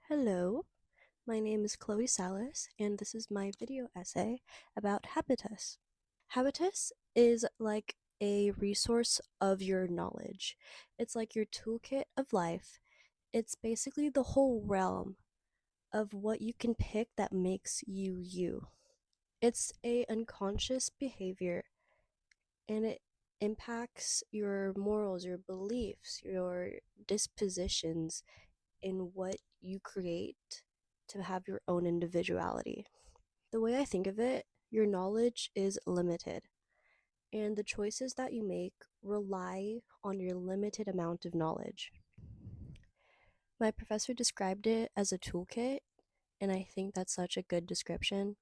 Hello, my name is Chloe Salas, and this is my video essay about habitus. Habitus is like a resource of your knowledge. It's like your toolkit of life. It's basically the whole realm of what you can pick that makes you you. It's a unconscious behavior and it impacts your morals, your beliefs, your dispositions in what you create to have your own individuality. The way I think of it, your knowledge is limited, and the choices that you make rely on your limited amount of knowledge. My professor described it as a toolkit, and I think that's such a good description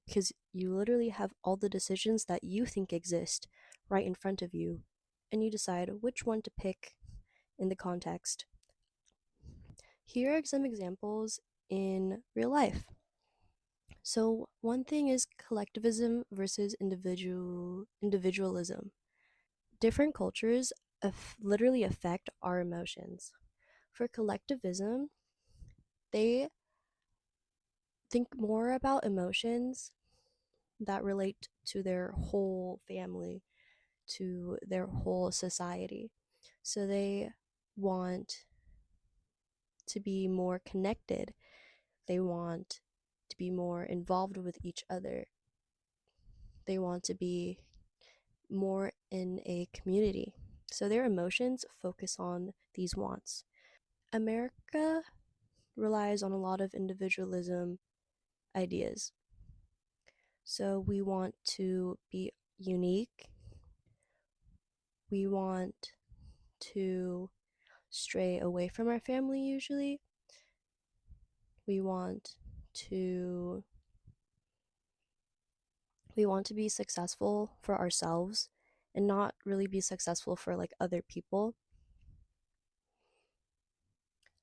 because you literally have all the decisions that you think exist right in front of you, and you decide which one to pick in the context. Here are some examples in real life. So one thing is collectivism versus individualism. Different cultures literally affect our emotions. For collectivism, they think more about emotions that relate to their whole family, to their whole society. So they want to be more connected. They want to be more involved with each other. They want to be more in a community. So their emotions focus on these wants. America relies on a lot of individualism ideas. So we want to be unique. We want to stray away from our family usually. We want to be successful for ourselves and not really be successful for like other people.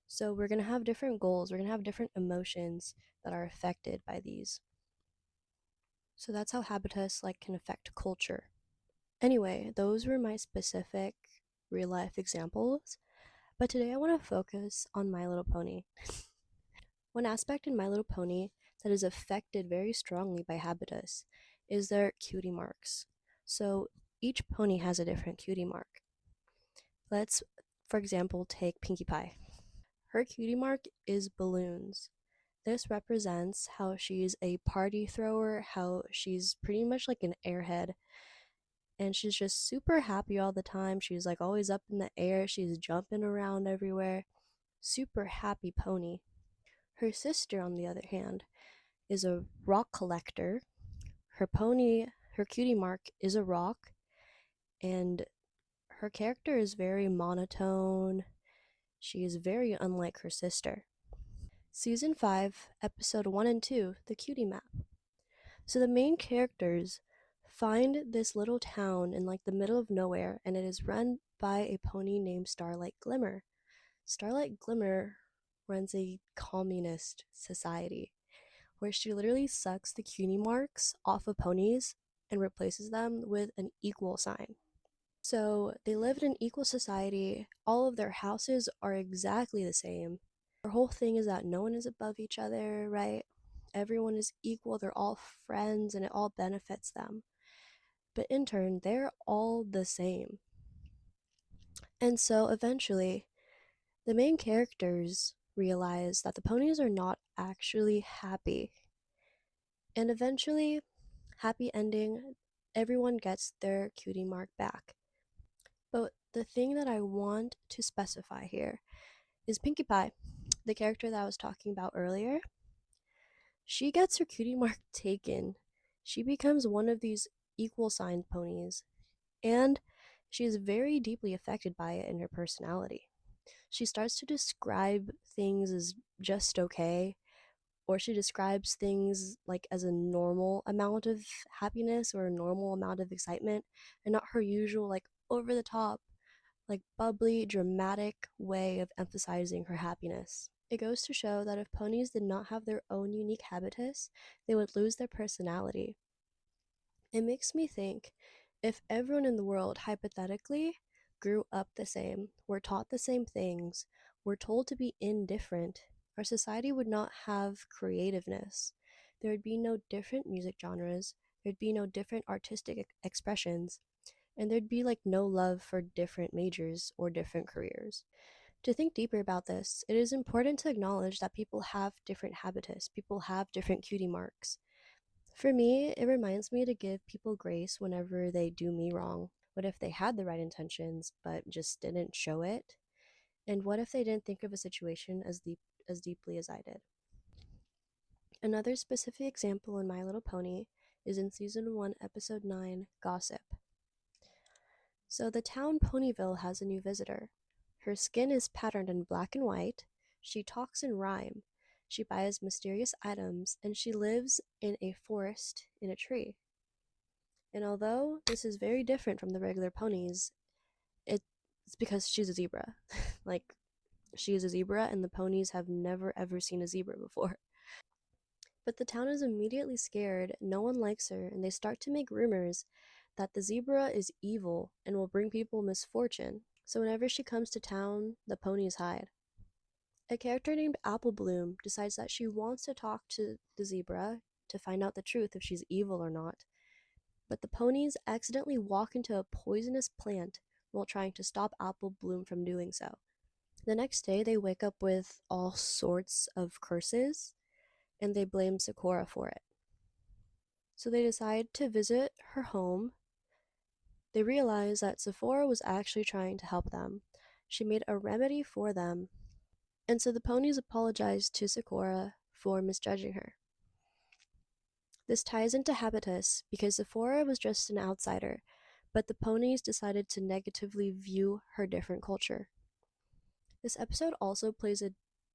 So we're going to have different goals, we're going to have different emotions that are affected by these. So that's how habitus like can affect culture. Anyway, those were my specific real life examples, but today I want to focus on My Little Pony. One aspect in My Little Pony that is affected very strongly by habitus is their cutie marks. So each pony has a different cutie mark. Let's, for example, take Pinkie Pie. Her cutie mark is balloons. This represents how she's a party thrower, how she's pretty much like an airhead. And she's just super happy all the time. She's like always up in the air, she's jumping around everywhere. Super happy pony. Her sister, on the other hand, is a rock collector. Her cutie mark is a rock, and her character is very monotone. She is very unlike her sister. Season 5, Episode 1 and 2, The Cutie Map. So the main characters find this little town in like the middle of nowhere, and it is run by a pony named Starlight Glimmer. Starlight Glimmer runs a communist society where she literally sucks the cutie marks off of ponies and replaces them with an equal sign. So they live in an equal society. All of their houses are exactly the same. Their whole thing is that no one is above each other, right? Everyone is equal, they're all friends, and it all benefits them. But in turn, they're all the same. And so eventually, the main characters realize that the ponies are not actually happy. And eventually, happy ending, everyone gets their cutie mark back. But the thing that I want to specify here is Pinkie Pie, the character that I was talking about earlier. She gets her cutie mark taken. She becomes one of these equal signed ponies, and she is very deeply affected by it in her personality. She starts to describe things as just okay, or she describes things like as a normal amount of happiness or a normal amount of excitement, and not her usual like over the top, like bubbly, dramatic way of emphasizing her happiness. It goes to show that if ponies did not have their own unique habitus, they would lose their personality. It makes me think, if everyone in the world hypothetically grew up the same, were taught the same things, were told to be indifferent, our society would not have creativeness. There would be no different music genres, there'd be no different artistic expressions, and there'd be like no love for different majors or different careers. To think deeper about this, it is important to acknowledge that people have different habitus, people have different cutie marks. For me, it reminds me to give people grace whenever they do me wrong. What if they had the right intentions but just didn't show it? And what if they didn't think of a situation as deeply as I did? Another specific example in My Little Pony is in season 1, episode 9, Gossip. So the town Ponyville has a new visitor. Her skin is patterned in black and white. She talks in rhyme. She buys mysterious items, and she lives in a forest in a tree. And although this is very different from the regular ponies, it's because she's a zebra. Like, she is a zebra, and the ponies have never ever seen a zebra before. But the town is immediately scared, no one likes her, and they start to make rumors that the zebra is evil and will bring people misfortune. So whenever she comes to town, the ponies hide. A character named Apple Bloom decides that she wants to talk to the zebra to find out the truth if she's evil or not. But the ponies accidentally walk into a poisonous plant while trying to stop Apple Bloom from doing so. The next day, they wake up with all sorts of curses, and they blame Sakura for it. So they decide to visit her home. They realize that Sephora was actually trying to help them. She made a remedy for them, and so the ponies apologize to Sakura for misjudging her. This ties into habitus because Sephora was just an outsider, but the ponies decided to negatively view her different culture. This episode also plays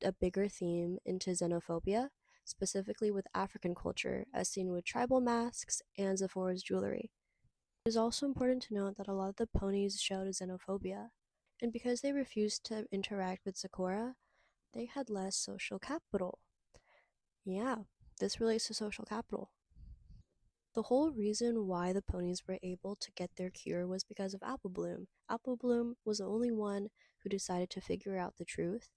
a bigger theme into xenophobia, specifically with African culture, as seen with tribal masks and Sephora's jewelry. It is also important to note that a lot of the ponies showed xenophobia, and because they refused to interact with Sakura, they had less social capital. Yeah, this relates to social capital. The whole reason why the ponies were able to get their cure was because of Apple Bloom. Apple Bloom was the only one who decided to figure out the truth,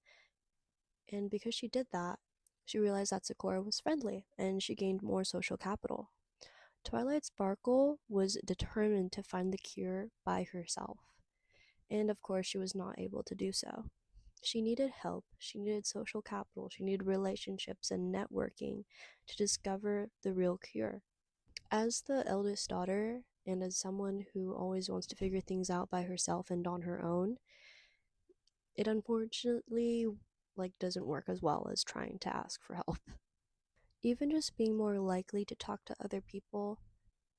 and because she did that, she realized that Sakura was friendly, and she gained more social capital. Twilight Sparkle was determined to find the cure by herself, and of course, she was not able to do so. She needed help, she needed social capital, she needed relationships and networking to discover the real cure. As the eldest daughter, and as someone who always wants to figure things out by herself and on her own, it unfortunately doesn't work as well as trying to ask for help. Even just being more likely to talk to other people,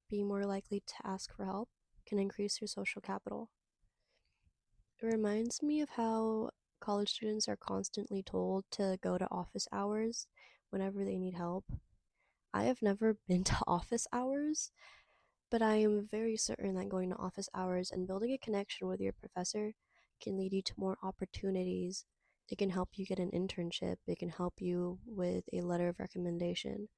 being more likely to ask for help, can increase your social capital. It reminds me of how college students are constantly told to go to office hours whenever they need help. I have never been to office hours, but I am very certain that going to office hours and building a connection with your professor can lead you to more opportunities. It can help you get an internship, it can help you with a letter of recommendation.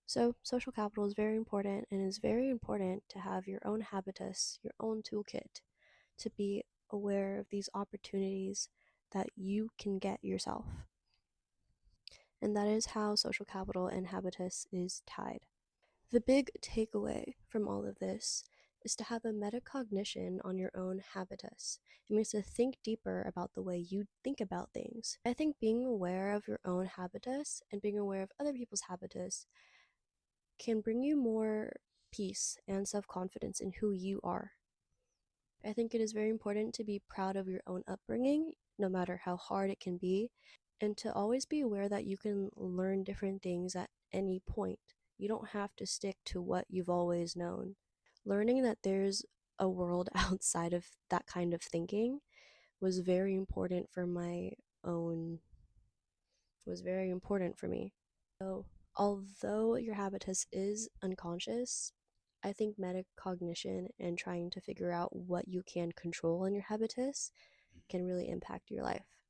So, social capital is very important, and it's very important to have your own habitus, your own toolkit, to be aware of these opportunities that you can get yourself. And that is how social capital and habitus is tied. The big takeaway from all of this is to have a metacognition on your own habitus. It means to think deeper about the way you think about things. I think being aware of your own habitus and being aware of other people's habitus can bring you more peace and self confidence in who you are. I think it is very important to be proud of your own upbringing, no matter how hard it can be, and to always be aware that you can learn different things at any point. You don't have to stick to what you've always known. Learning that there's a world outside of that kind of thinking was very important for my own was very important for me. So, although your habitus is unconscious, I think metacognition and trying to figure out what you can control in your habitus can really impact your life.